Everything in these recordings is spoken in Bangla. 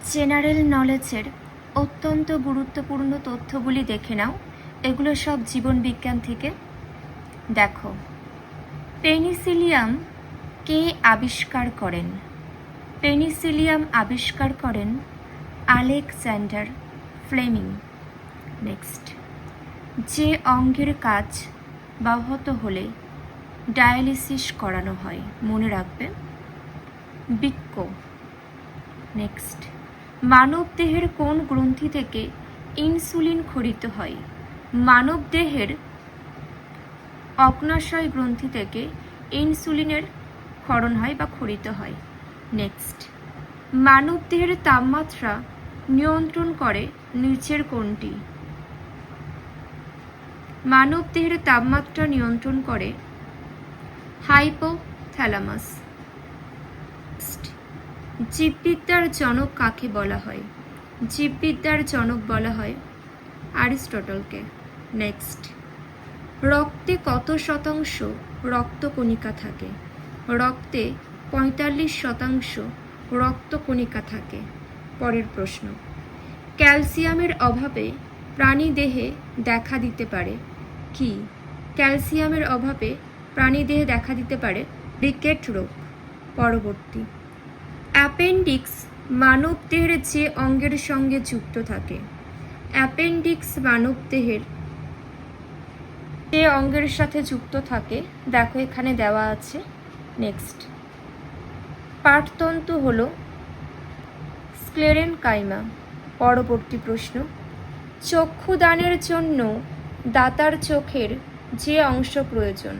জেনারেল নলেজের অত্যন্ত গুরুত্বপূর্ণ তথ্যগুলি দেখে নাও। এগুলো সব জীবন বিজ্ঞান থেকে। দেখো, পেনিসিলিয়াম কে আবিষ্কার করেন? পেনিসিলিয়াম আবিষ্কার করেন আলেকজান্ডার ফ্লেমিং। নেক্সট, যে অঙ্গের কাজ ব্যাহত হলে ডায়ালিসিস করানো হয়, মনে রাখবে, বৃক্ক। নেক্সট, মানবদেহের কোন গ্রন্থি থেকে ইনসুলিন খরিত হয়? মানবদেহের অগ্নাশয় গ্রন্থি থেকে ইনসুলিনের ক্ষরণ হয় বা খরিত হয়। নেক্সট, মানবদেহের তাপমাত্রা নিয়ন্ত্রণ করে নিচের কোনটি? মানবদেহের তাপমাত্রা নিয়ন্ত্রণ করে হাইপোথ্যালামাস। জীববিদ্যার জনক কাকে বলা হয়? জীববিদ্যার জনক বলা হয় অ্যারিস্টটলকে। নেক্সট, রক্তে কত শতাংশ রক্তকণিকা থাকে? রক্তে 45% রক্তকণিকা থাকে। পরের প্রশ্ন, ক্যালসিয়ামের অভাবে প্রাণীদেহে দেখা দিতে পারে কি? ক্যালসিয়ামের অভাবে প্রাণীদেহে দেখা দিতে পারে রিকেট রোগ। পরবর্তী, অ্যাপেন্ডিক্স মানবদেহের যে অঙ্গের সঙ্গে যুক্ত থাকে? অ্যাপেন্ডিক্স মানবদেহের যে অঙ্গের সাথে যুক্ত থাকে, দেখো এখানে দেওয়া আছে। নেক্সট, পাঠতন্তু হলো স্ক্লেরেনকাইমা। পরবর্তী প্রশ্ন, চক্ষুদানের জন্য দাতার চোখের যে অংশ প্রয়োজন?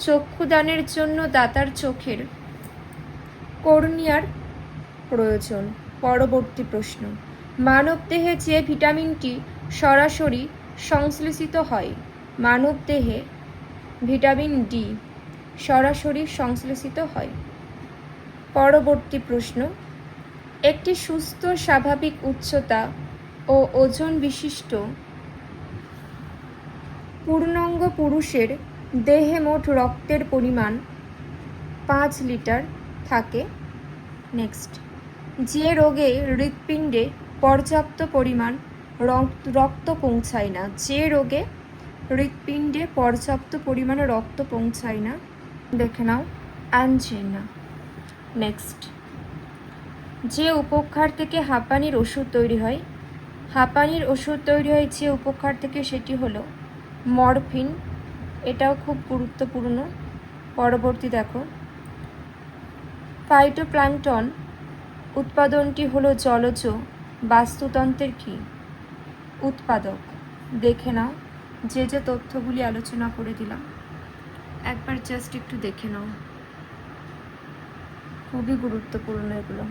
চক্ষুদানের জন্য দাতার চোখের কর্নিয়ার প্রয়োজন। পরবর্তী প্রশ্ন, মানবদেহে যে ভিটামিনটি সরাসরি সংশ্লেষিত হয়? মানবদেহে ভিটামিন ডি সরাসরি সংশ্লেষিত হয়। পরবর্তী প্রশ্ন, একটি সুস্থ স্বাভাবিক উচ্চতা ও ওজন বিশিষ্ট পূর্ণাঙ্গ পুরুষের দেহে মোট রক্তের পরিমাণ 5 লিটার থাকে। নেক্সট, যে রোগে হৃৎপিণ্ডে পর্যাপ্ত পরিমাণ রক্ত পৌঁছায় না? যে রোগে হৃৎপিণ্ডে পর্যাপ্ত পরিমাণে রক্ত পৌঁছায় না, দেখে নাও, অ্যানজিনা। নেক্সট, যে উপক্ষার থেকে হাঁপানির ওষুধ তৈরি হয়? হাঁপানির ওষুধ তৈরি হয় যে উপক্ষার থেকে, সেটি হলো মরফিন। এটাও খুব গুরুত্বপূর্ণ। পরবর্তী দেখো, ফাইটোপ্ল্যাঙ্কটন উৎপাদনটি হলো জলজ বাস্তুতন্ত্রের কি উৎপাদক? দেখে নাও, যে যে তথ্যগুলি আলোচনা করে দিলাম একবার জাস্ট একটু দেখে নাও, খুবই গুরুত্বপূর্ণ এগুলো।